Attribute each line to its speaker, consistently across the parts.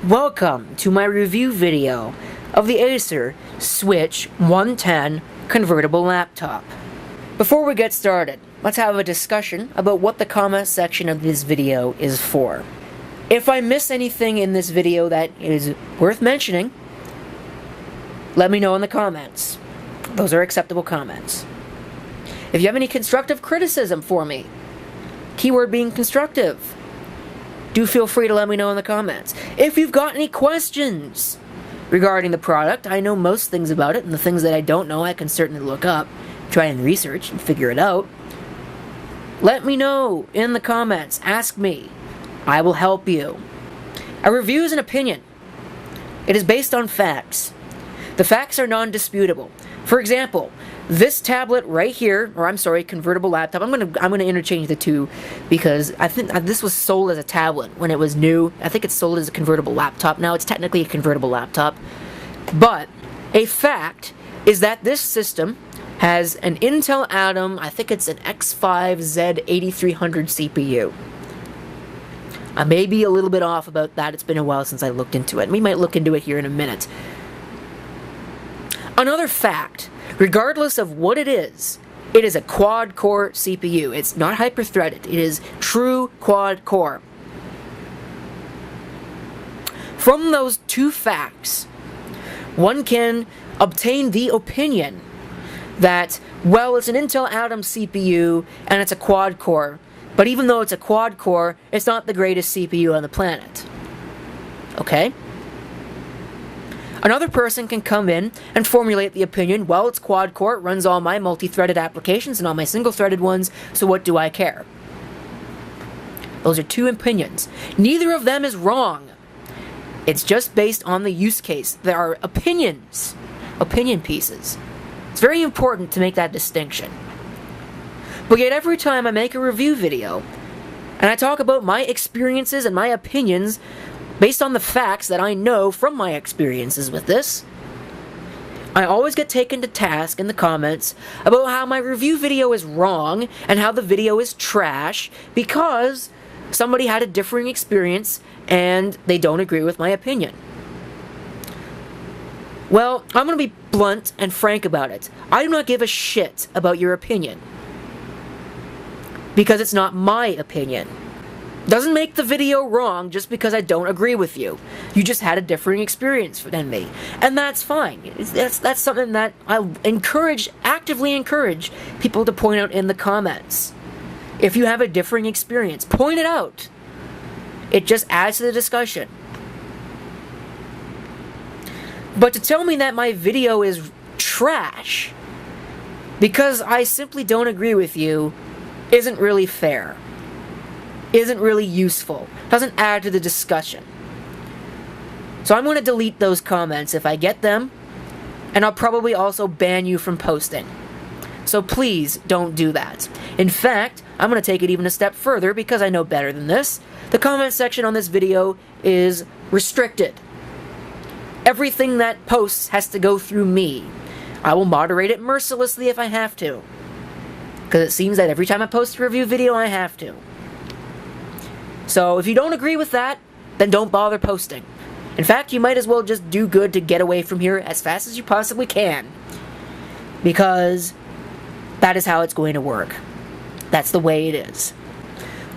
Speaker 1: Welcome to my review video of the Acer Switch 110 convertible laptop. Before we get started, let's have a discussion about what the comment section of this video is for. If I miss anything in this video that is worth mentioning, let me know in the comments. Those are acceptable comments. If you have any constructive criticism for me, keyword being constructive, do feel free to let me know in the comments. If you've got any questions regarding the product, I know most things about it, and the things that I don't know I can certainly look up, try and research and figure it out. Let me know in the comments. Ask me. I will help you. A review is an opinion. It is based on facts. The facts are non-disputable. For example, this tablet right here, or I'm sorry, convertible laptop. I'm gonna interchange the two because I think this was sold as a tablet when it was new. I think it's sold as a convertible laptop. Now it's technically a convertible laptop. But a fact is that this system has an Intel Atom, I think it's an X5Z8300 CPU. I may be a little bit off about that. It's been a while since I looked into it. We might look into it here in a minute. Another fact, regardless of what it is a quad-core CPU. It's not hyper-threaded. It is true quad-core. From those two facts, one can obtain the opinion that, well, it's an Intel Atom CPU and it's a quad-core, but even though it's a quad-core, it's not the greatest CPU on the planet. Okay? Another person can come in and formulate the opinion, well, it's quad-core, it runs all my multi-threaded applications and all my single-threaded ones, so what do I care? Those are two opinions. Neither of them is wrong. It's just based on the use case. There are opinions, opinion pieces. It's very important to make that distinction. But yet every time I make a review video, and I talk about my experiences and my opinions, based on the facts that I know from my experiences with this, I always get taken to task in the comments about how my review video is wrong and how the video is trash because somebody had a differing experience and they don't agree with my opinion. Well, I'm going to be blunt and frank about it. I do not give a shit about your opinion because it's not my opinion. Doesn't make the video wrong just because I don't agree with you. You just had a differing experience than me. And that's fine. That's something that I actively encourage people to point out in the comments. If you have a differing experience, point it out. It just adds to the discussion. But to tell me that my video is trash because I simply don't agree with you isn't really fair. Isn't really useful. Doesn't add to the discussion. So I'm going to delete those comments if I get them, and I'll probably also ban you from posting. So please don't do that. In fact, I'm going to take it even a step further because I know better than this. The comment section on this video is restricted. Everything that posts has to go through me. I will moderate it mercilessly if I have to, because it seems that every time I post a review video I have to. So if you don't agree with that, then don't bother posting. In fact, you might as well just do good to get away from here as fast as you possibly can. Because that is how it's going to work. That's the way it is.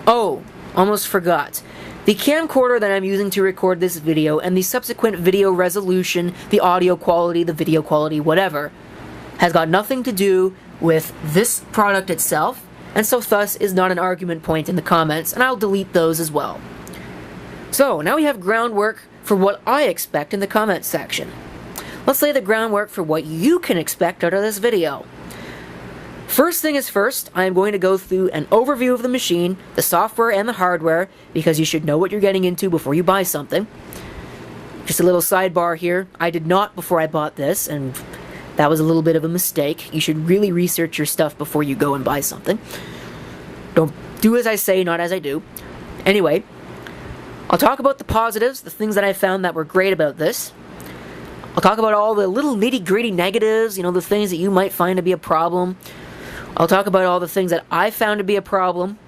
Speaker 1: Oh, almost forgot. The camcorder that I'm using to record this video and the subsequent video resolution, the audio quality, the video quality, whatever, has got nothing to do with this product itself, and so thus is not an argument point in the comments, and I'll delete those as well. So, now we have groundwork for what I expect in the comments section. Let's lay the groundwork for what you can expect out of this video. First thing is first, I am going to go through an overview of the machine, the software and the hardware, because you should know what you're getting into before you buy something. Just a little sidebar here, I did not before I bought this, and that was a little bit of a mistake. You should really research your stuff before you go and buy something. Don't do as I say, not as I do. Anyway, I'll talk about the positives, the things that I found that were great about this. I'll talk about all the little nitty-gritty negatives, the things that you might find to be a problem. I'll talk about all the things that I found to be a problem.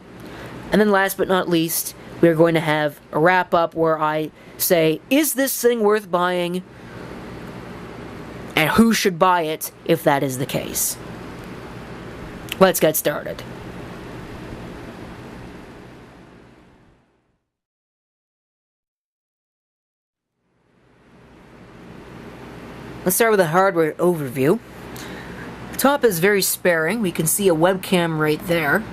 Speaker 1: And then last but not least, we're going to have a wrap-up where I say, is this thing worth buying? And who should buy it if that is the case? Let's get started. Let's start with a hardware overview. The top is very sparing. We can see a webcam right there.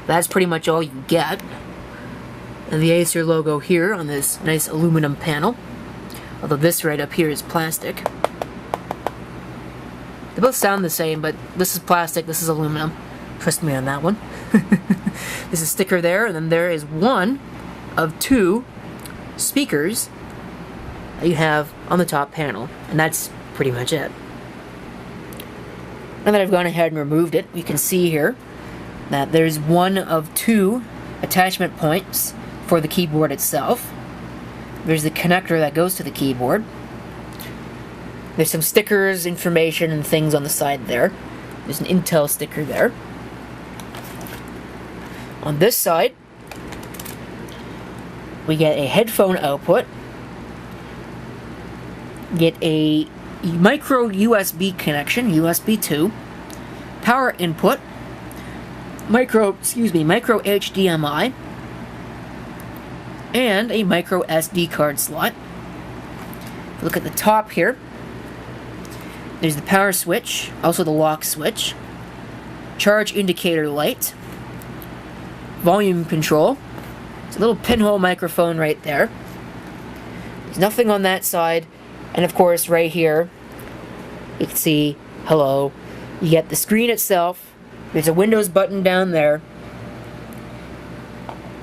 Speaker 1: That's pretty much all you get. And the Acer logo here on this nice aluminum panel. Although this right up here is plastic. They both sound the same, but this is plastic, this is aluminum. Trust me on that one. There's a sticker there, and then there is one of two speakers that you have on the top panel, and that's pretty much it. Now that I've gone ahead and removed it, you can see here that there's one of two attachment points for the keyboard itself. There's the connector that goes to the keyboard. There's some stickers, information, and things on the side there. There's an Intel sticker there. On this side, we get a headphone output, get a micro USB connection, USB 2, power input, micro HDMI, and a micro SD card slot. If you look at the top here, there's the power switch, also the lock switch, charge indicator light, volume control. It's a little pinhole microphone right there. There's nothing on that side. And of course, right here, you can see, hello. You get the screen itself. There's a Windows button down there.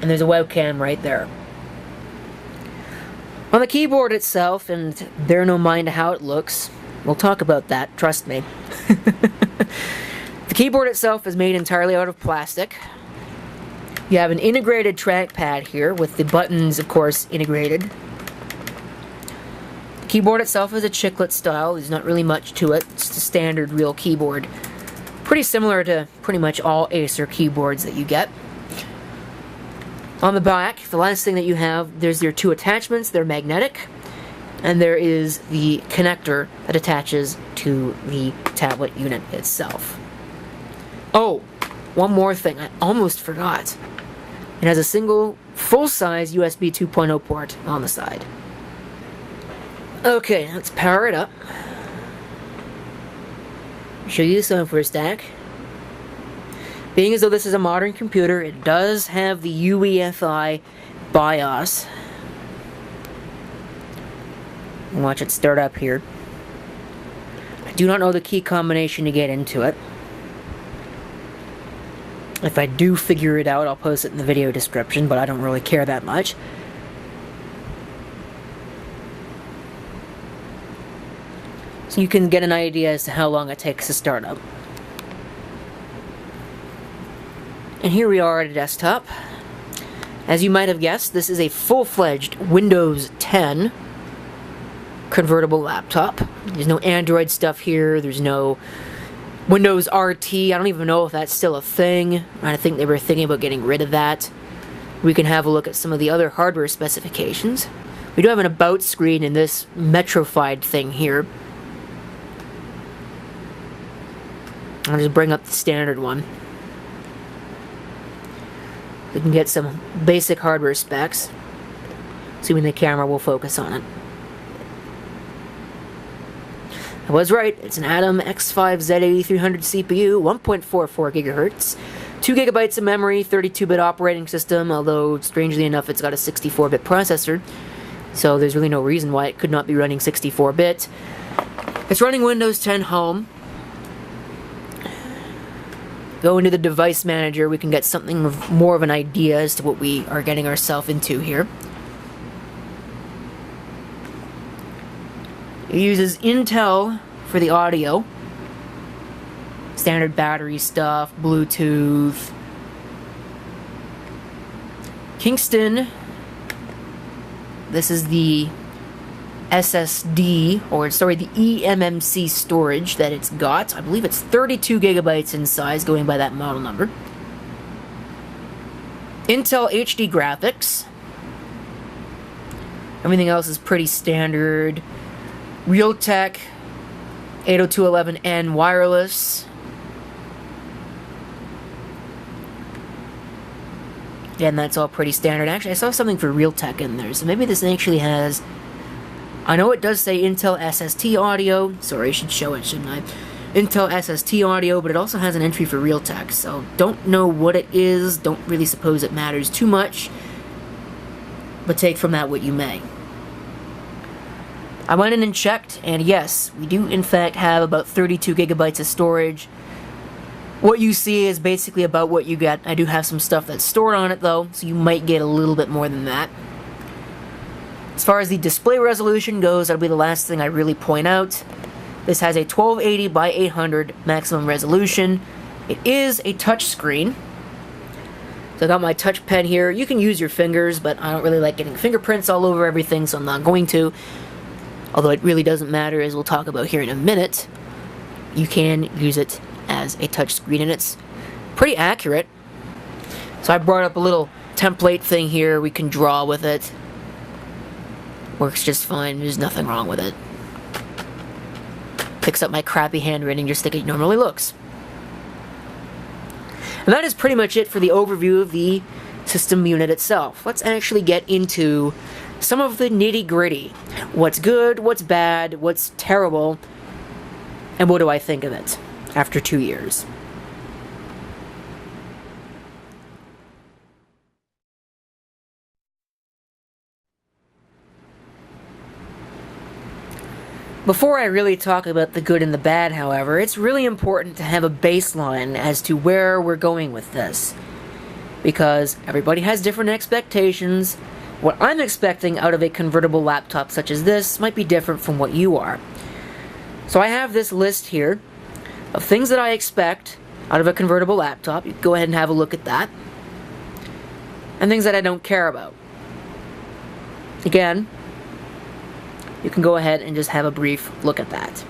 Speaker 1: And there's a webcam right there. On the keyboard itself, and bear no mind to how it looks, we'll talk about that, trust me. The keyboard itself is made entirely out of plastic. You have an integrated trackpad here, with the buttons, of course, integrated. The keyboard itself is a chiclet style. There's not really much to it. It's just a standard real keyboard. Pretty similar to pretty much all Acer keyboards that you get. On the back, the last thing that you have, there's your two attachments. They're magnetic. And there is the connector that attaches to the tablet unit itself. Oh, one more thing. I almost forgot. It has a single full-size USB 2.0 port on the side. Okay, let's power it up. Show you the software stack. Being as though this is a modern computer, it does have the UEFI BIOS. Watch it start up here. I do not know the key combination to get into it. If I do figure it out, I'll post it in the video description, but I don't really care that much. So you can get an idea as to how long it takes to start up. And here we are at a desktop. As you might have guessed, this is a full-fledged Windows 10 convertible laptop. There's no Android stuff here. There's no Windows RT. I don't even know if that's still a thing. I think they were thinking about getting rid of that. We can have a look at some of the other hardware specifications. We do have an about screen in this metrofied thing here. I'll just bring up the standard one. We can get some basic hardware specs, assuming the camera will focus on it. I was right, it's an Atom X5Z8300 CPU, 1.44 GHz, 2 GB of memory, 32-bit operating system, although strangely enough it's got a 64-bit processor, so there's really no reason why it could not be running 64-bit. It's running Windows 10 Home. Go into the device manager, we can get something more of an idea as to what we are getting ourselves into here. It uses Intel for the audio. Standard battery stuff, Bluetooth. Kingston. This is the SSD, or sorry, the eMMC storage that it's got. I believe it's 32 GB in size, going by that model number. Intel HD graphics. Everything else is pretty standard. Realtek 802.11n wireless. Again, that's all pretty standard. Actually, I saw something for Realtek in there, so maybe this actually has... I know it does say Intel SST audio. Sorry, I should show it, shouldn't I? Intel SST audio, but it also has an entry for Realtek, so don't know what it is, don't really suppose it matters too much, but take from that what you may. I went in and checked, and yes, we do in fact have about 32 gigabytes of storage. What you see is basically about what you get. I do have some stuff that's stored on it though, so you might get a little bit more than that. As far as the display resolution goes, that'll be the last thing I really point out. This has a 1280 by 800 maximum resolution. It is a touch screen. So I got my touch pen here. You can use your fingers, but I don't really like getting fingerprints all over everything, so I'm not going to. Although it really doesn't matter, as we'll talk about here in a minute. You can use it as a touch screen, and it's pretty accurate. So I brought up a little template thing here. We can draw with it. Works just fine. There's nothing wrong with it. Picks up my crappy handwriting just like it normally looks. And that is pretty much it for the overview of the system unit itself. Let's actually get into some of the nitty-gritty. What's good, what's bad, what's terrible, and what do I think of it after 2 years. Before I really talk about the good and the bad, however, it's really important to have a baseline as to where we're going with this. Because everybody has different expectations. What I'm expecting out of a convertible laptop such as this might be different from what you are. So I have this list here of things that I expect out of a convertible laptop. You can go ahead and have a look at that. And things that I don't care about. Again, you can go ahead and just have a brief look at that.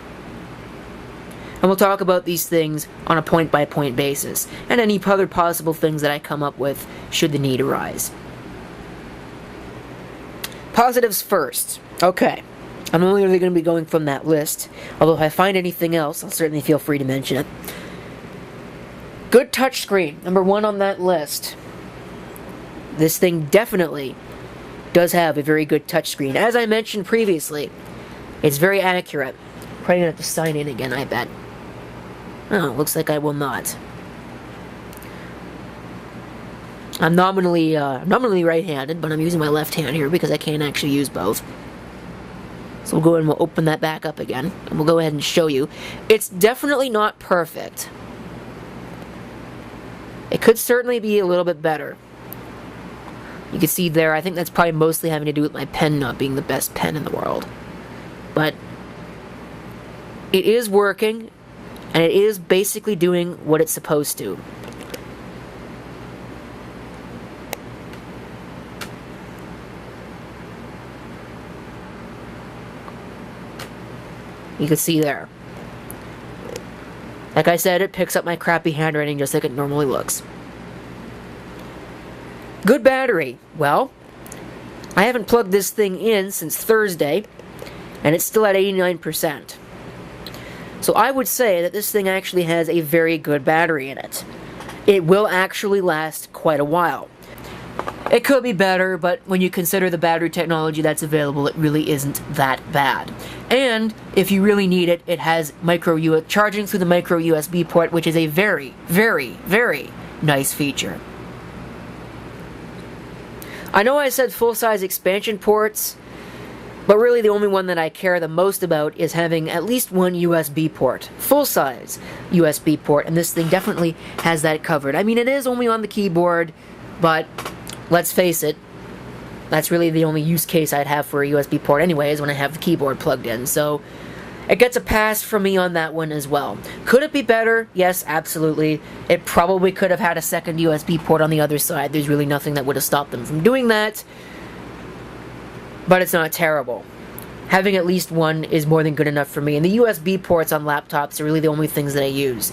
Speaker 1: And we'll talk about these things on a point-by-point basis, and any other possible things that I come up with should the need arise. Positives first. Okay. I'm only really going to be going from that list, although if I find anything else, I'll certainly feel free to mention it. Good touchscreen, number one on that list. This thing definitely does have a very good touchscreen. As I mentioned previously, it's very accurate. Probably gonna have to sign in again, I bet. Oh, looks like I will not. I'm nominally right-handed, but I'm using my left hand here because I can't actually use both. So we'll go and we'll open that back up again, and we'll go ahead and show you. It's definitely not perfect. It could certainly be a little bit better. You can see there, I think that's probably mostly having to do with my pen not being the best pen in the world. But it is working, and it is basically doing what it's supposed to. You can see there. Like I said, it picks up my crappy handwriting just like it normally looks. Good battery. Well, I haven't plugged this thing in since Thursday, and it's still at 89%. So I would say that this thing actually has a very good battery in it. It will actually last quite a while. It could be better, but when you consider the battery technology that's available, it really isn't that bad. And if you really need it, it has charging through the micro USB port, which is a very, very, very nice feature. I know I said full-size expansion ports, but really the only one that I care the most about is having at least one USB port. Full-size USB port, and this thing definitely has that covered. I mean, it is only on the keyboard, but let's face it, that's really the only use case I'd have for a USB port anyways when I have the keyboard plugged in, so it gets a pass from me on that one as well. Could it be better? Yes, absolutely. It probably could have had a second USB port on the other side. There's really nothing that would have stopped them from doing that. But it's not terrible. Having at least one is more than good enough for me. And the USB ports on laptops are really the only things that I use.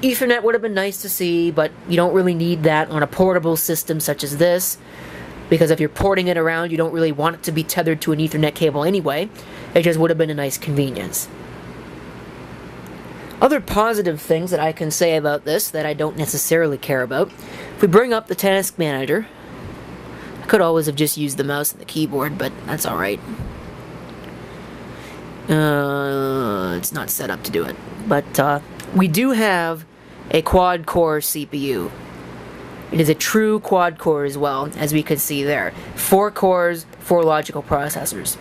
Speaker 1: Ethernet would have been nice to see, but you don't really need that on a portable system such as this, because if you're porting it around, you don't really want it to be tethered to an Ethernet cable anyway. It just would have been a nice convenience. Other positive things that I can say about this that I don't necessarily care about. If we bring up the task manager, I could always have just used the mouse and the keyboard, but that's alright. It's not set up to do it. But we do have a quad-core CPU. It is a true quad-core as well, as we could see there. 4 cores, 4 logical processors.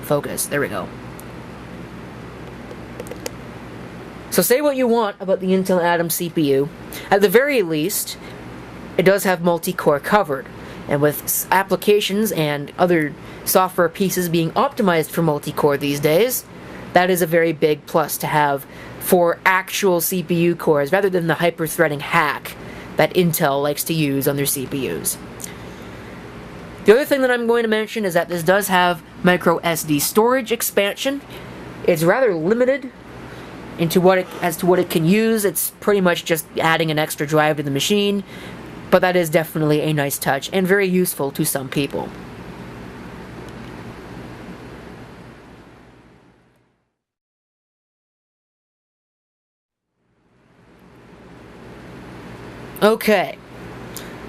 Speaker 1: Focus, there we go. So say what you want about the Intel Atom CPU. At the very least, it does have multi-core covered. And with applications and other software pieces being optimized for multi-core these days, that is a very big plus to have 4 actual CPU cores rather than the hyper-threading hack that Intel likes to use on their CPUs. The other thing that I'm going to mention is that this does have micro SD storage expansion. It's rather limited as to what it can use. It's pretty much just adding an extra drive to the machine, but that is definitely a nice touch and very useful to some people. Okay,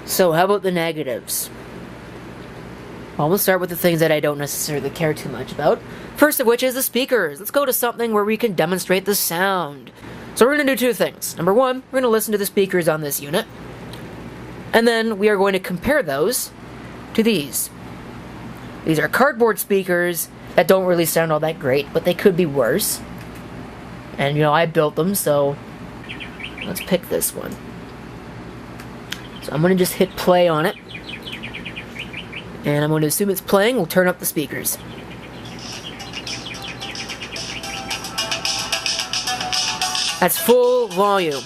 Speaker 1: so how about the negatives? Well, we'll start with the things that I don't necessarily care too much about. First of which is the speakers. Let's go to something where we can demonstrate the sound. So we're going to do 2 things. Number 1, we're going to listen to the speakers on this unit. And then we are going to compare those to these. These are cardboard speakers that don't really sound all that great, but they could be worse. And, you know, I built them, so let's pick this one. So I'm going to just hit play on it. And I'm going to assume it's playing. We'll turn up the speakers. That's full volume.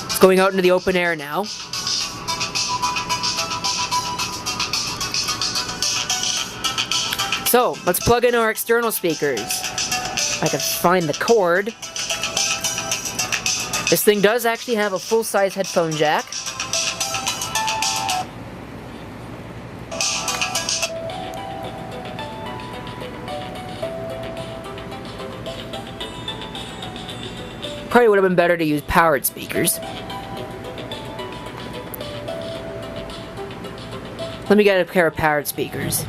Speaker 1: It's going out into the open air now. So, let's plug in our external speakers. I can find the cord. This thing does actually have a full-size headphone jack. Probably would have been better to use powered speakers. Let me get a pair of powered speakers.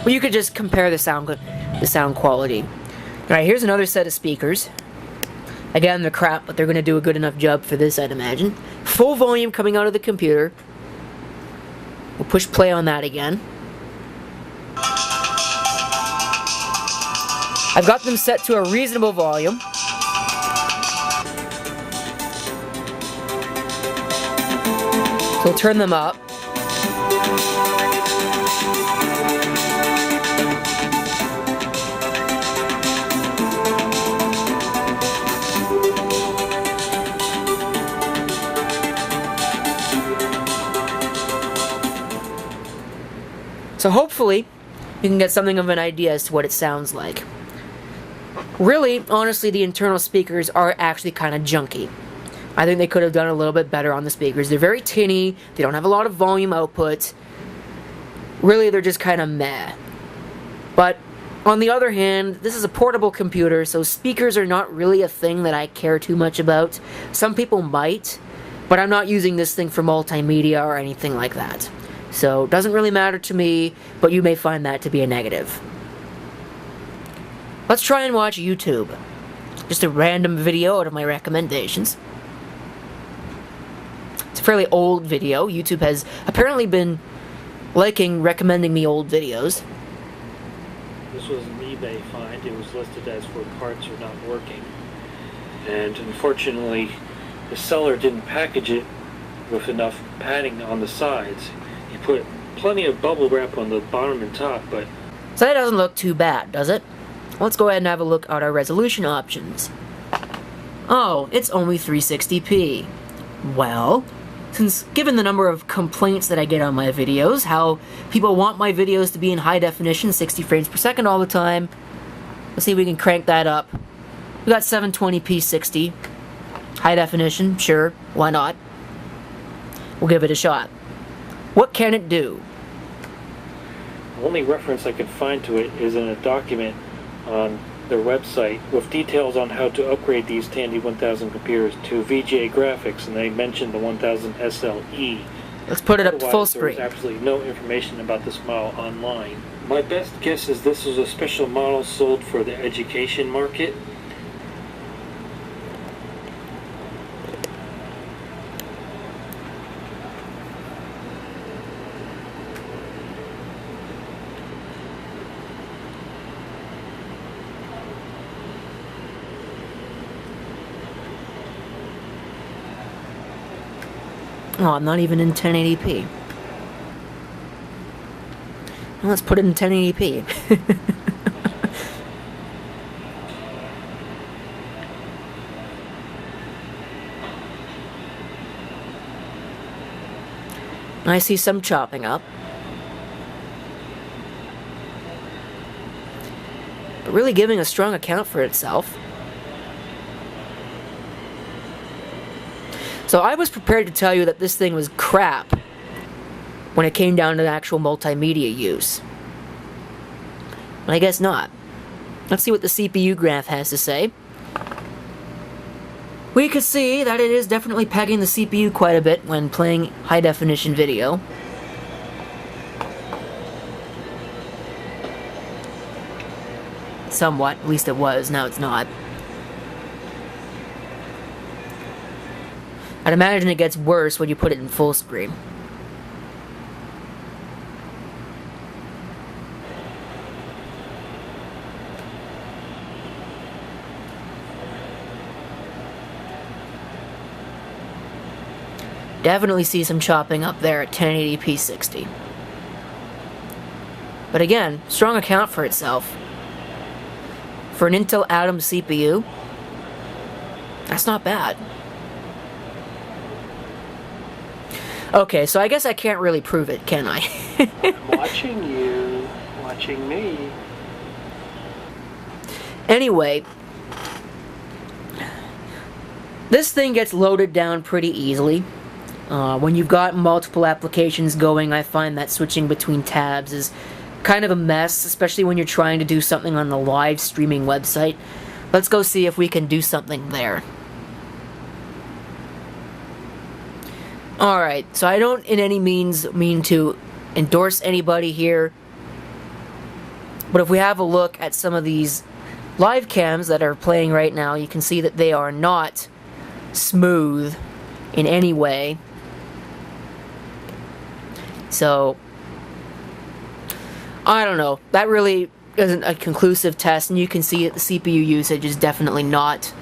Speaker 1: Well, you could just compare the sound quality. Alright, here's another set of speakers. Again, they're crap, but they're going to do a good enough job for this, I'd imagine. Full volume coming out of the computer. We'll push play on that again. I've got them set to a reasonable volume. So we'll turn them up. So hopefully, you can get something of an idea as to what it sounds like. Really, honestly, the internal speakers are actually kind of junky. I think they could have done a little bit better on the speakers. They're very tinny, they don't have a lot of volume output. Really, they're just kind of meh. But, on the other hand, this is a portable computer, so speakers are not really a thing that I care too much about. Some people might, but I'm not using this thing for multimedia or anything like that. So, it doesn't really matter to me, but you may find that to be a negative. Let's try and watch YouTube. Just a random video out of my recommendations. It's a fairly old video. YouTube has apparently been recommending me old videos.
Speaker 2: This was an eBay find. It was listed as where parts are not working. And unfortunately, the seller didn't package it with enough padding on the sides. He put plenty of bubble wrap on the bottom and top, but...
Speaker 1: So that doesn't look too bad, does it? Let's go ahead and have a look at our resolution options. Oh, it's only 360p. Well, since given the number of complaints that I get on my videos, how people want my videos to be in high definition, 60 frames per second all the time, Let's see if we can crank that up. We got 720p 60. High definition, sure, why not? We'll give it a shot. What can it do?
Speaker 2: The only reference I could find to it is in a document on their website with details on how to upgrade these Tandy 1000 computers to VGA graphics, and they mentioned the 1000 SLE.
Speaker 1: Let's put it up to full screen.
Speaker 2: There's absolutely no information about this model online. My best guess is this was a special model sold for the education market.
Speaker 1: Oh, I'm not even in 1080p. Well, let's put it in 1080p. I see some chopping up. But really giving a strong account for itself. So I was prepared to tell you that this thing was crap when it came down to the actual multimedia use. But I guess not. Let's see what the CPU graph has to say. We could see that it is definitely pegging the CPU quite a bit when playing high definition video. Somewhat, at least it was, now it's not. I'd imagine it gets worse when you put it in full screen. Definitely see some chopping up there at 1080p 60. But again, strong account for itself. For an Intel Atom CPU, that's not bad. Okay, so I guess I can't really prove it, can I?
Speaker 2: I'm watching you, watching me.
Speaker 1: Anyway, this thing gets loaded down pretty easily. When you've got multiple applications going, I find that switching between tabs is kind of a mess, especially when you're trying to do something on the live streaming website. Let's go see if we can do something there. Alright, so I don't in any means mean to endorse anybody here, but if we have a look at some of these live cams that are playing right now, you can see that they are not smooth in any way. So, I don't know, that really isn't a conclusive test, and you can see that the CPU usage is definitely not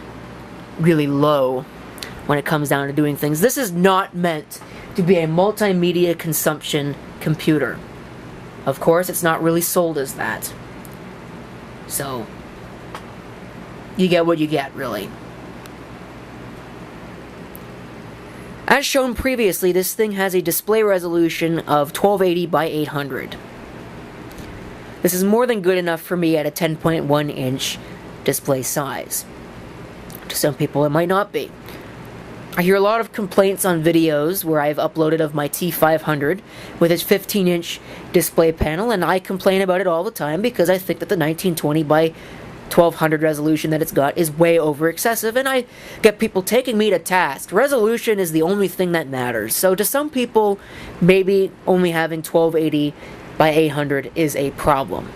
Speaker 1: really low when it comes down to doing things. This is not meant to be a multimedia consumption computer. Of course, it's not really sold as that. So, you get what you get, really. As shown previously, this thing has a display resolution of 1280 by 800. This is more than good enough for me at a 10.1 inch display size. To some people, it might not be. I hear a lot of complaints on videos where I've uploaded of my T500 with its 15-inch display panel, and I complain about it all the time because I think that the 1920 by 1200 resolution that it's got is way over excessive, and I get people taking me to task. Resolution is the only thing that matters. So to some people, maybe only having 1280 by 800 is a problem.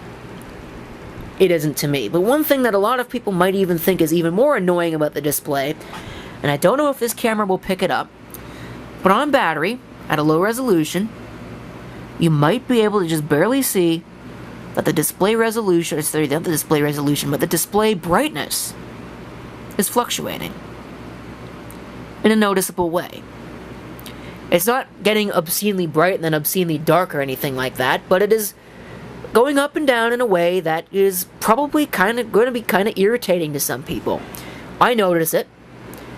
Speaker 1: It isn't to me. But one thing that a lot of people might even think is even more annoying about the display, and I don't know if this camera will pick it up, but on battery, at a low resolution, you might be able to just barely see that the display resolution, sorry, not the display resolution, but the display brightness is fluctuating in a noticeable way. It's not getting obscenely bright and then obscenely dark or anything like that, but it is going up and down in a way that is probably going to be kind of irritating to some people. I notice it.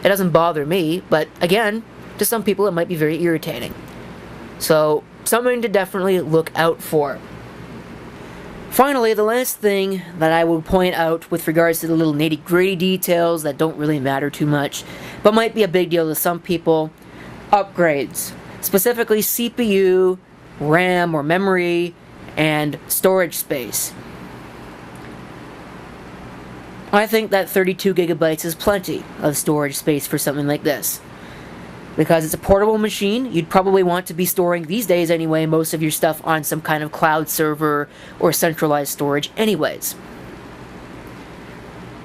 Speaker 1: It doesn't bother me, but again, to some people it might be very irritating. So, something to definitely look out for. Finally, the last thing that I will point out with regards to the little nitty-gritty details that don't really matter too much, but might be a big deal to some people, upgrades. Specifically CPU, RAM or memory, and storage space. I think that 32 gigabytes is plenty of storage space for something like this. Because it's a portable machine, you'd probably want to be storing, these days anyway, most of your stuff on some kind of cloud server or centralized storage anyways.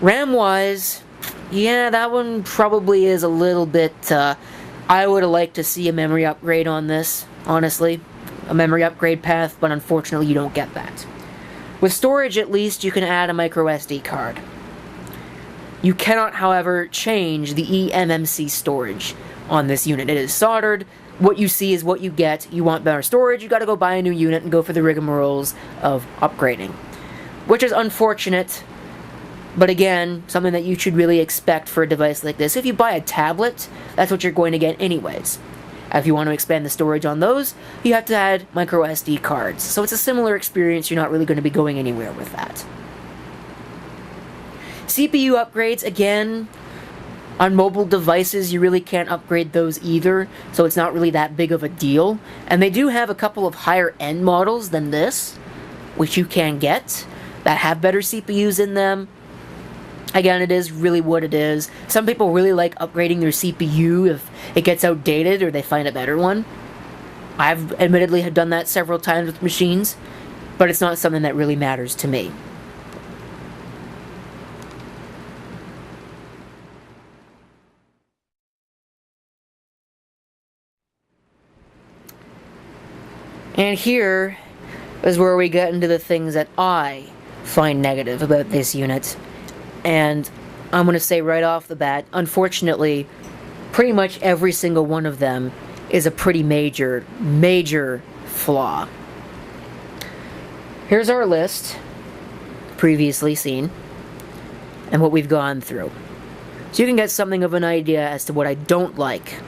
Speaker 1: RAM-wise, yeah, that one probably is a little bit, I would have liked to see a memory upgrade on this, honestly. A memory upgrade path, but unfortunately you don't get that. With storage, at least, you can add a micro SD card. You cannot, however, change the eMMC storage on this unit. It is soldered. What you see is what you get. You want better storage, you gotta go buy a new unit and go for the rigmaroles of upgrading. Which is unfortunate, but again, something that you should really expect for a device like this. If you buy a tablet, that's what you're going to get anyways. If you want to expand the storage on those, you have to add micro SD cards. So it's a similar experience, you're not really going to be going anywhere with that. CPU upgrades, again, on mobile devices, you really can't upgrade those either, so it's not really that big of a deal. And they do have a couple of higher end models than this, which you can get, that have better CPUs in them. Again, it is really what it is. Some people really like upgrading their CPU if it gets outdated or they find a better one. I've admittedly have done that several times with machines, but it's not something that really matters to me. And here is where we get into the things that I find negative about this unit. And I'm going to say right off the bat, unfortunately, pretty much every single one of them is a pretty major flaw. Here's our list, previously seen, and what we've gone through. So you can get something of an idea as to what I don't like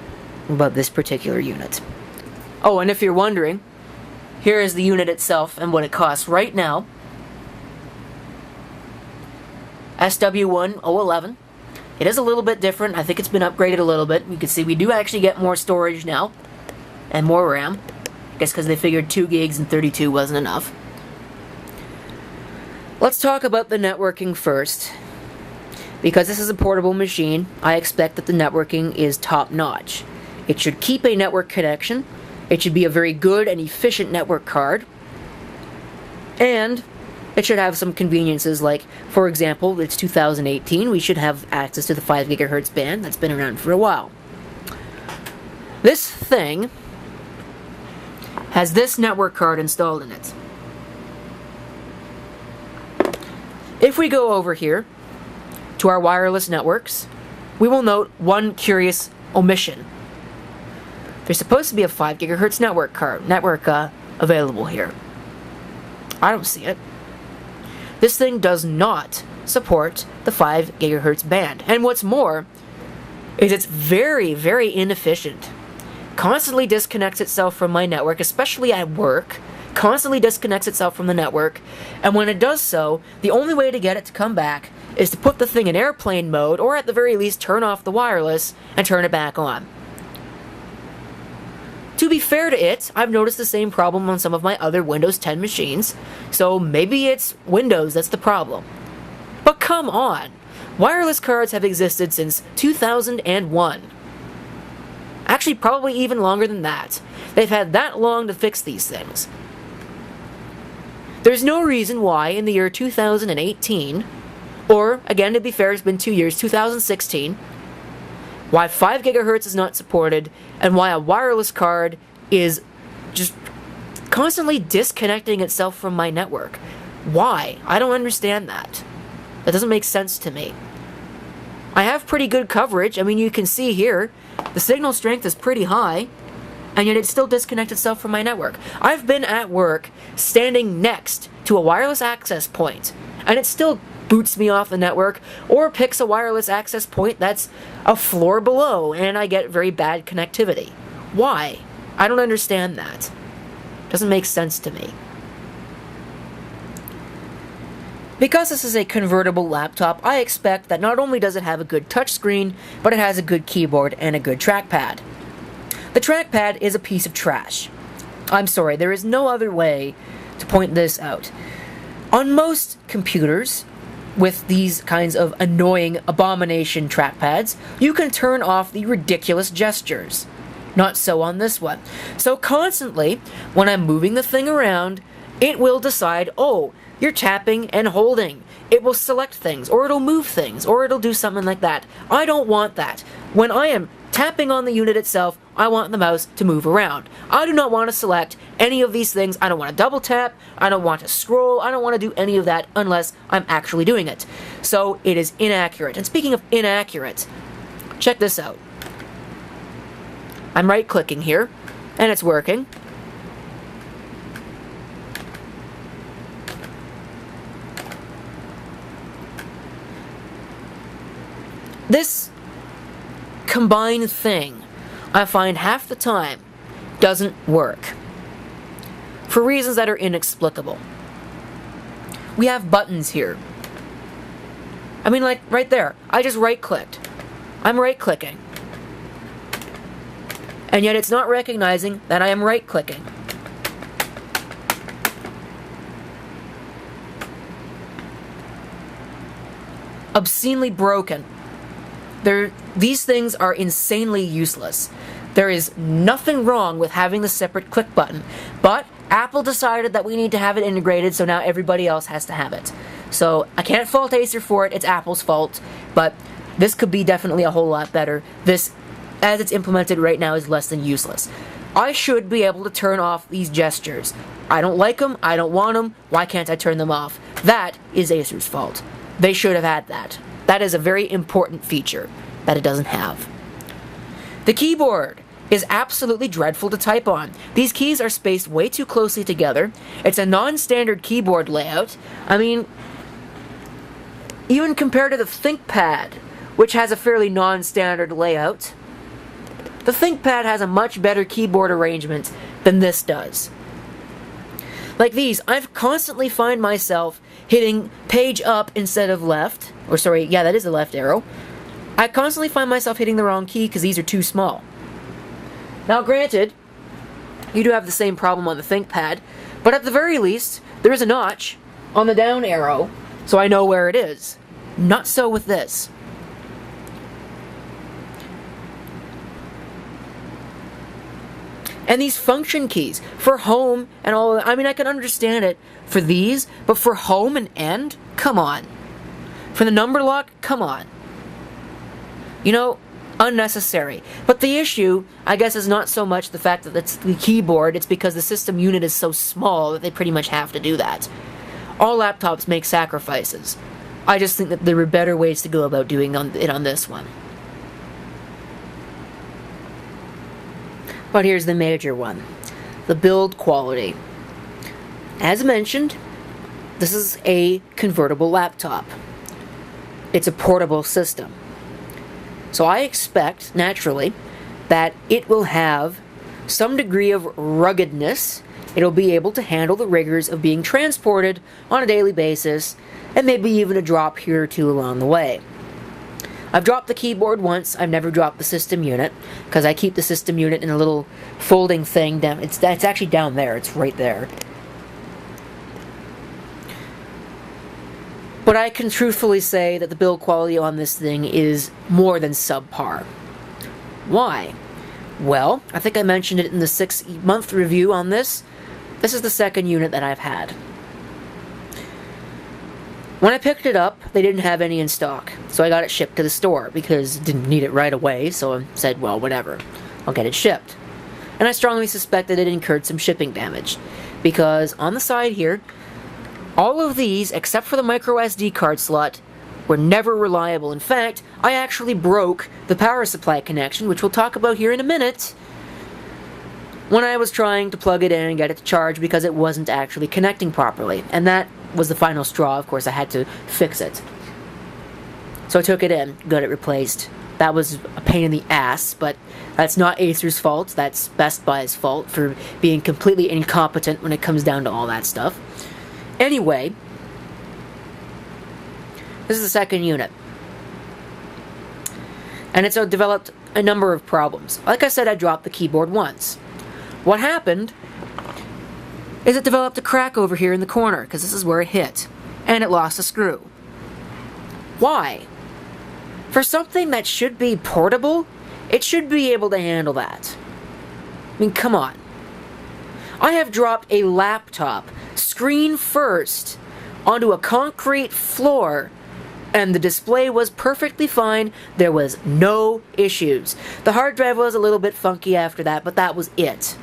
Speaker 1: about this particular unit. Oh, and if you're wondering, here is the unit itself and what it costs right now. SW1011. It is a little bit different. I think it's been upgraded a little bit. You can see we do actually get more storage now. And more RAM. I guess because they figured 2 gigs and 32 wasn't enough. Let's talk about the networking first. Because this is a portable machine, I expect that the networking is top-notch. It should keep a network connection. It should be a very good and efficient network card. And it should have some conveniences like, for example, it's 2018, we should have access to the 5 gigahertz band that's been around for a while. This thing has this network card installed in it. If we go over here to our wireless networks, we will note one curious omission. There's supposed to be a 5 gigahertz network available here. I don't see it. This thing does not support the 5 gigahertz band. And what's more, is it's very inefficient. Constantly disconnects itself from my network, especially at work. Constantly disconnects itself from the network. And when it does so, the only way to get it to come back is to put the thing in airplane mode, or at the very least turn off the wireless and turn it back on. To be fair to it, I've noticed the same problem on some of my other Windows 10 machines, so maybe it's Windows that's the problem. But come on! Wireless cards have existed since 2001. Actually, probably even longer than that. They've had that long to fix these things. There's no reason why in the year 2018, or, again to be fair, it's been 2 years, 2016, why 5 gigahertz is not supported, and why a wireless card is just constantly disconnecting itself from my network. Why? I don't understand that. That doesn't make sense to me. I have pretty good coverage. I mean, you can see here, the signal strength is pretty high, and yet it still disconnects itself from my network. I've been at work standing next to a wireless access point, and it still boots me off the network, or picks a wireless access point that's a floor below, and I get very bad connectivity. Why? I don't understand that. Doesn't make sense to me. Because this is a convertible laptop, I expect that not only does it have a good touchscreen, but it has a good keyboard and a good trackpad. The trackpad is a piece of trash. I'm sorry, there is no other way to point this out. On most computers, with these kinds of annoying abomination trackpads, you can turn off the ridiculous gestures. Not so on this one. So constantly, when I'm moving the thing around, it will decide, oh, you're tapping and holding. It will select things, or it'll move things, or it'll do something like that. I don't want that. When I am tapping on the unit itself, I want the mouse to move around. I do not want to select any of these things. I don't want to double tap. I don't want to scroll. I don't want to do any of that unless I'm actually doing it. So it is inaccurate. And speaking of inaccurate, check this out. I'm right-clicking here, and it's working. This combined thing, I find half the time, doesn't work. For reasons that are inexplicable. We have buttons here. I mean, like, right there. I just right-clicked. I'm right-clicking. And yet it's not recognizing that I am right-clicking. Obscenely broken. These things are insanely useless. There is nothing wrong with having the separate click button, but Apple decided that we need to have it integrated, so now everybody else has to have it. So I can't fault Acer for it, it's Apple's fault, but this could be definitely a whole lot better. This, as it's implemented right now, is less than useless. I should be able to turn off these gestures. I don't like them, I don't want them, why can't I turn them off? That is Acer's fault. They should have had that. That is a very important feature that it doesn't have. The keyboard is absolutely dreadful to type on. These keys are spaced way too closely together. It's a non-standard keyboard layout. I mean, even compared to the ThinkPad, which has a fairly non-standard layout, the ThinkPad has a much better keyboard arrangement than this does. Like these, I've constantly find myself hitting page up instead of left. Or sorry, yeah, that is the left arrow. I constantly find myself hitting the wrong key because these are too small. Now granted, you do have the same problem on the ThinkPad, but at the very least, there is a notch on the down arrow, so I know where it is. Not so with this. And these function keys, for home and all, I mean, I can understand it for these, but for home and end, come on. For the number lock, come on. You know, unnecessary. But the issue, I guess, is not so much the fact that it's the keyboard, it's because the system unit is so small that they pretty much have to do that. All laptops make sacrifices. I just think that there were better ways to go about doing it on this one. But here's the major one. The build quality. As mentioned, this is a convertible laptop. It's a portable system. So I expect, naturally, that it will have some degree of ruggedness. It'll be able to handle the rigors of being transported on a daily basis, and maybe even a drop here or two along the way. I've dropped the keyboard once. I've never dropped the system unit, because I keep the system unit in a little folding thing down. It's actually down there. It's right there. But I can truthfully say that the build quality on this thing is more than subpar. Why? Well, I think I mentioned it in the 6-month review on this. This is the second unit that I've had. When I picked it up, they didn't have any in stock, so I got it shipped to the store because I didn't need it right away, so I said, well, whatever, I'll get it shipped. And I strongly suspect that it incurred some shipping damage, because on the side here, all of these, except for the micro SD card slot, were never reliable. In fact, I actually broke the power supply connection, which we'll talk about here in a minute, when I was trying to plug it in and get it to charge because it wasn't actually connecting properly. And that was the final straw. Of course, I had to fix it. So I took it in, got it replaced. That was a pain in the ass, but that's not Acer's fault. That's Best Buy's fault for being completely incompetent when it comes down to all that stuff. Anyway, This is the second unit. And it's developed a number of problems. Like I said, I dropped the keyboard once. What happened is it developed a crack over here in the corner, because this is where it hit, and it lost a screw. Why? For something that should be portable, it should be able to handle that. I mean, come on. I have dropped a laptop, screen first, onto a concrete floor, and the display was perfectly fine. There was no issues. The hard drive was a little bit funky after that, but that was it.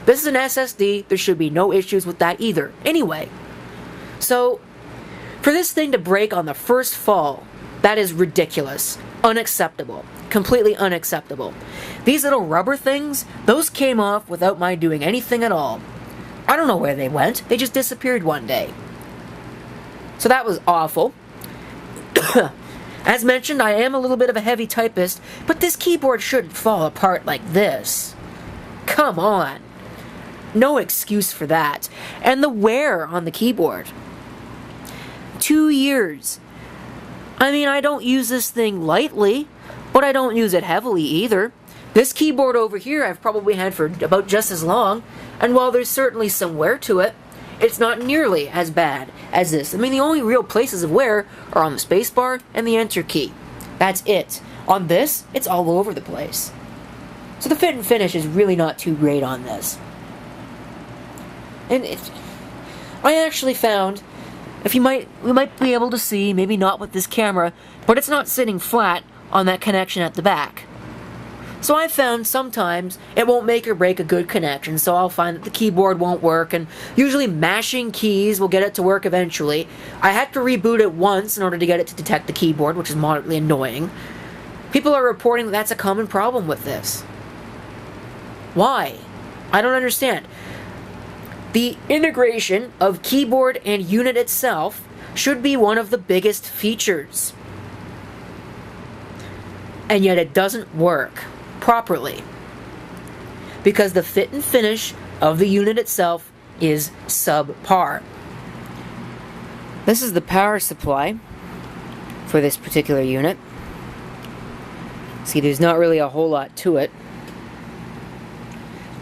Speaker 1: This is an SSD. There should be no issues with that either. Anyway, so for this thing to break on the first fall, that is ridiculous. Unacceptable. Completely unacceptable. These little rubber things, those came off without my doing anything at all. I don't know where they went. They just disappeared one day. So that was awful. As mentioned, I am a little bit of a heavy typist, but this keyboard shouldn't fall apart like this. Come on. No excuse for that. And the wear on the keyboard. 2 years. I mean, I don't use this thing lightly, but I don't use it heavily either. This keyboard over here I've probably had for about just as long, and while there's certainly some wear to it, it's not nearly as bad as this. I mean, the only real places of wear are on the spacebar and the enter key. That's it. On this, it's all over the place. So the fit and finish is really not too great on this. And I actually found, we might be able to see, maybe not with this camera, but it's not sitting flat on that connection at the back. So I've found sometimes it won't make or break a good connection, so I'll find that the keyboard won't work, and usually mashing keys will get it to work eventually. I had to reboot it once in order to get it to detect the keyboard, which is moderately annoying. People are reporting that that's a common problem with this. Why? I don't understand. The integration of keyboard and unit itself should be one of the biggest features. And yet it doesn't work properly, because the fit and finish of the unit itself is subpar. This is the power supply for this particular unit. See, there's not really a whole lot to it.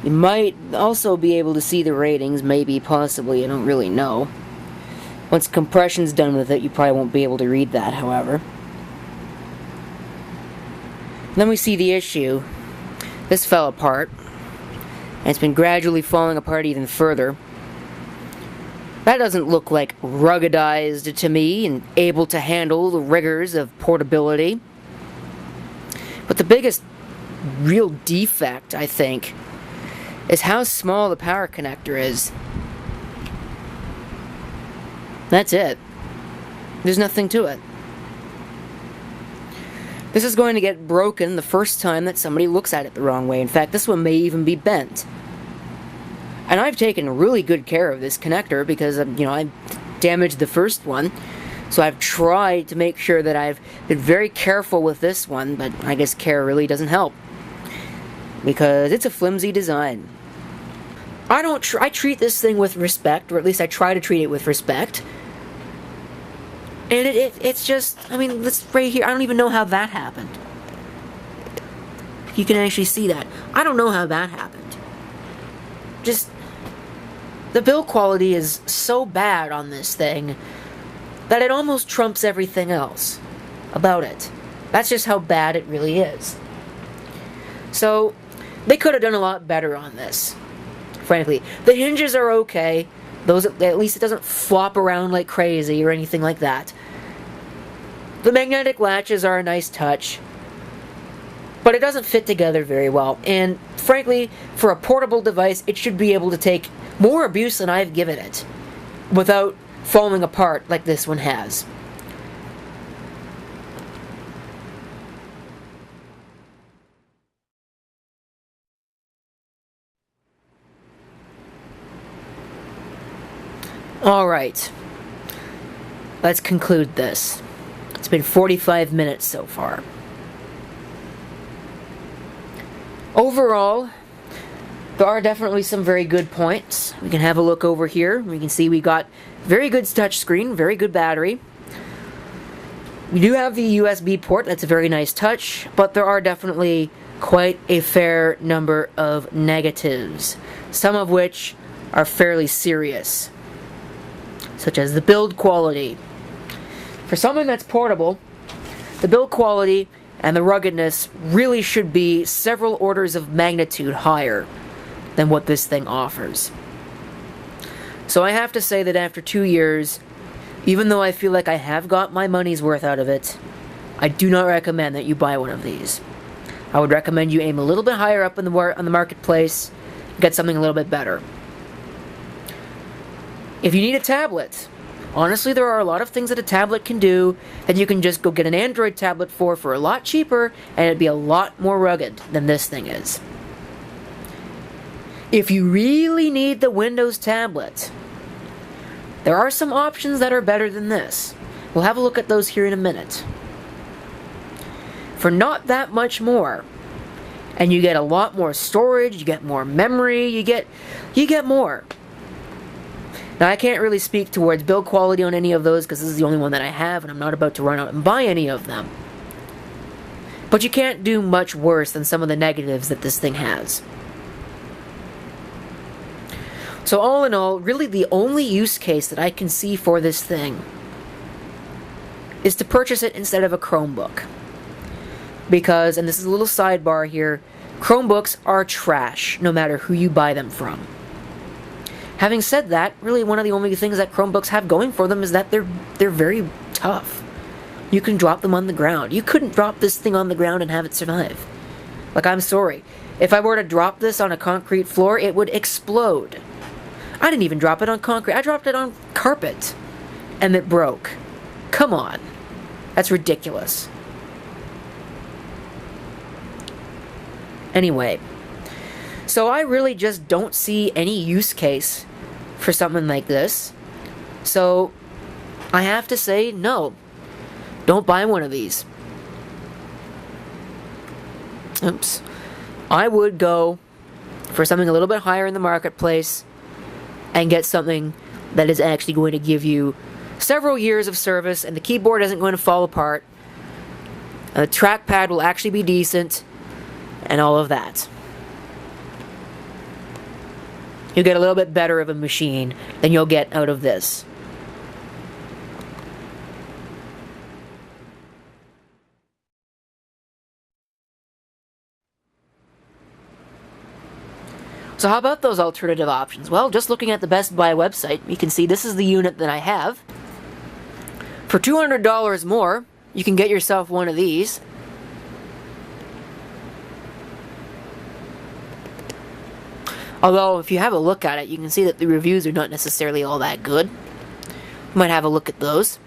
Speaker 1: You might also be able to see the ratings, maybe, possibly, I don't really know. Once compression's done with it, you probably won't be able to read that, however. Then we see the issue. This fell apart, and it's been gradually falling apart even further. That doesn't look like ruggedized to me and able to handle the rigors of portability. But the biggest real defect, I think, is how small the power connector is. That's it. There's nothing to it. This is going to get broken the first time that somebody looks at it the wrong way. In fact, this one may even be bent. And I've taken really good care of this connector because, I damaged the first one. So I've tried to make sure that I've been very careful with this one, but I guess care really doesn't help, because it's a flimsy design. I treat this thing with respect, or at least I try to treat it with respect. And it's just, this right here, I don't even know how that happened. You can actually see that. I don't know how that happened. Just, the build quality is so bad on this thing that it almost trumps everything else about it. That's just how bad it really is. So, they could have done a lot better on this, frankly. The hinges are okay. Those, at least it doesn't flop around like crazy or anything like that. The magnetic latches are a nice touch, but it doesn't fit together very well. And frankly, for a portable device, it should be able to take more abuse than I've given it without falling apart like this one has. Alright, let's conclude this. It's been 45 minutes so far. Overall, there are definitely some very good points. We can have a look over here. We can see we got very good touch screen, very good battery. We do have the USB port, that's a very nice touch, but there are definitely quite a fair number of negatives, some of which are fairly serious, such as the build quality. For something that's portable, the build quality and the ruggedness really should be several orders of magnitude higher than what this thing offers. So I have to say that after 2 years, even though I feel like I have got my money's worth out of it, I do not recommend that you buy one of these. I would recommend you aim a little bit higher up on the marketplace, get something a little bit better. If you need a tablet, honestly there are a lot of things that a tablet can do that you can just go get an Android tablet for a lot cheaper, and it'd be a lot more rugged than this thing is. If you really need the Windows tablet, there are some options that are better than this. We'll have a look at those here in a minute. For not that much more, and you get a lot more storage, you get more memory, you get more. Now I can't really speak towards build quality on any of those because this is the only one that I have and I'm not about to run out and buy any of them. But you can't do much worse than some of the negatives that this thing has. So all in all, really the only use case that I can see for this thing is to purchase it instead of a Chromebook. Because, and this is a little sidebar here, Chromebooks are trash, no matter who you buy them from. Having said that, really one of the only things that Chromebooks have going for them is that they're very tough. You can drop them on the ground. You couldn't drop this thing on the ground and have it survive. Like, I'm sorry. If I were to drop this on a concrete floor, it would explode. I didn't even drop it on concrete. I dropped it on carpet. And it broke. Come on. That's ridiculous. Anyway. So I really just don't see any use case for something like this. So I have to say, no. Don't buy one of these. Oops. I would go for something a little bit higher in the marketplace and get something that is actually going to give you several years of service, and the keyboard isn't going to fall apart. The trackpad will actually be decent, and all of that. You'll get a little bit better of a machine than you'll get out of this. So how about those alternative options? Well, just looking at the Best Buy website, you can see this is the unit that I have. For $200 more, you can get yourself one of these. Although, if you have a look at it, you can see that the reviews are not necessarily all that good. You might have a look at those.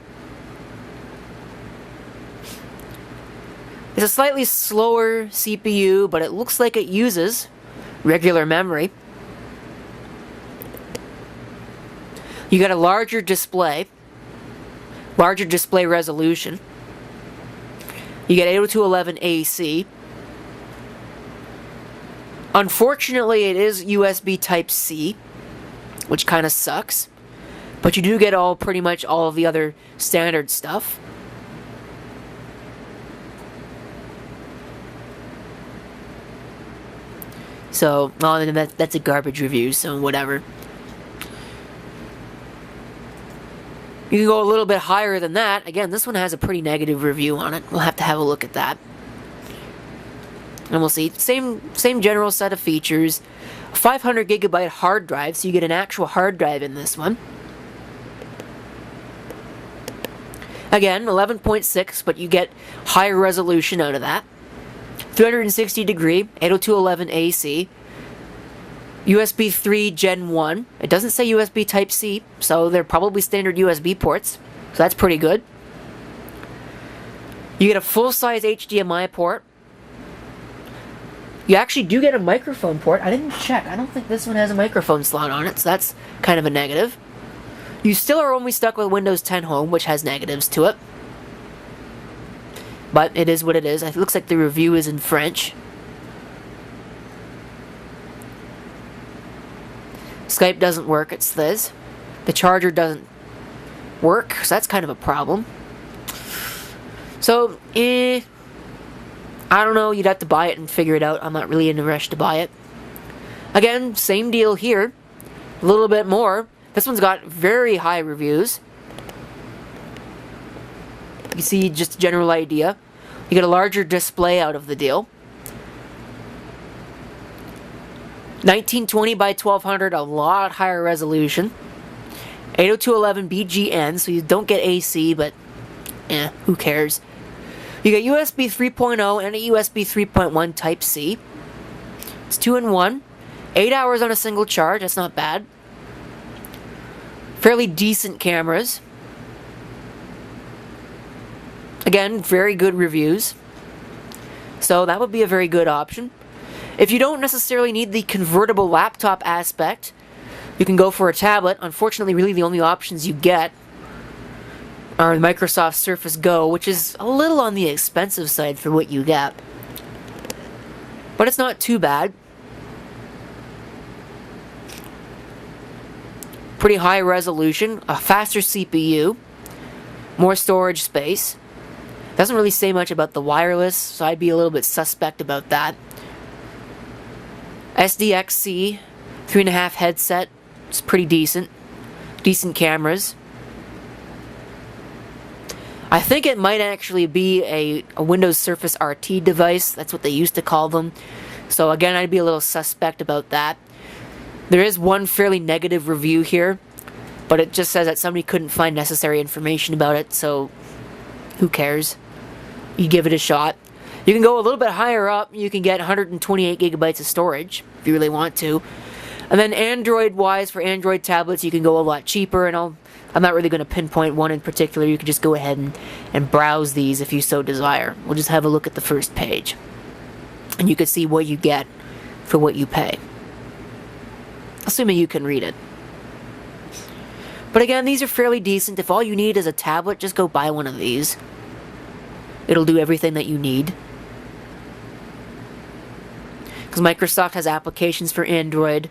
Speaker 1: It's a slightly slower CPU, but it looks like it uses regular memory. You got a larger display resolution. You get 802.11 AC. Unfortunately, it is USB Type-C, which kind of sucks. But you do get pretty much all of the other standard stuff. So, well, that's a garbage review, so whatever. You can go a little bit higher than that. Again, this one has a pretty negative review on it. We'll have to have a look at that. And we'll see. Same general set of features. 500 gigabyte hard drive, so you get an actual hard drive in this one. Again, 11.6, but you get higher resolution out of that. 360 degree, 802.11 AC. USB 3 Gen 1. It doesn't say USB Type-C, so they're probably standard USB ports. So that's pretty good. You get a full-size HDMI port. You actually do get a microphone port. I didn't check. I don't think this one has a microphone slot on it, so that's kind of a negative. You still are only stuck with Windows 10 Home, which has negatives to it. But it is what it is. It looks like the review is in French. Skype doesn't work, it says. The charger doesn't work, so that's kind of a problem. So, I don't know, you'd have to buy it and figure it out. I'm not really in a rush to buy it. Again, same deal here. A little bit more. This one's got very high reviews. You can see just a general idea. You get a larger display out of the deal. 1920 by 1200, a lot higher resolution. 802.11 BGN, so you don't get AC, but who cares? You get USB 3.0 and a USB 3.1 Type-C. It's 2-in-1. 8 hours on a single charge, that's not bad. Fairly decent cameras. Again, very good reviews. So that would be a very good option. If you don't necessarily need the convertible laptop aspect, you can go for a tablet. Unfortunately, really the only options you get are the Microsoft Surface Go, which is a little on the expensive side for what you get. But it's not too bad. Pretty high resolution, a faster CPU, more storage space. Doesn't really say much about the wireless, so I'd be a little bit suspect about that. SDXC 3.5 headset, it's pretty decent. Decent cameras. I think it might actually be a Windows Surface RT device. That's what they used to call them. So again, I'd be a little suspect about that. There is one fairly negative review here, but it just says that somebody couldn't find necessary information about it, so who cares? You give it a shot. You can go a little bit higher up. You can get 128 gigabytes of storage if you really want to. And then Android-wise, for Android tablets, you can go a lot cheaper, and I'm not really going to pinpoint one in particular. You can just go ahead and browse these if you so desire. We'll just have a look at the first page, and you can see what you get for what you pay, assuming you can read it. But again, these are fairly decent. If all you need is a tablet, just go buy one of these. It'll do everything that you need. Because Microsoft has applications for Android,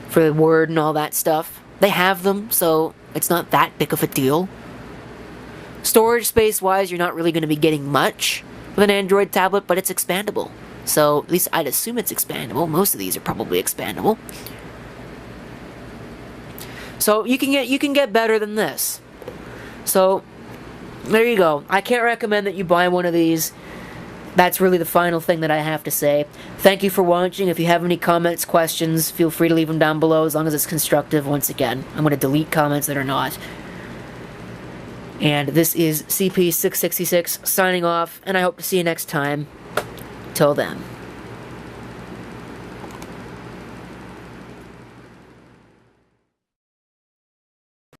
Speaker 1: for Word and all that stuff. They have them, so it's not that big of a deal. Storage space-wise, you're not really going to be getting much with an Android tablet, but it's expandable. So, at least I'd assume it's expandable. Most of these are probably expandable. So, you can get better than this. So, there you go. I can't recommend that you buy one of these. That's really the final thing that I have to say. Thank you for watching. If you have any comments, questions, feel free to leave them down below as long as it's constructive. Once again, I'm going to delete comments that are not. And this is CP666 signing off, and I hope to see you next time. Till then.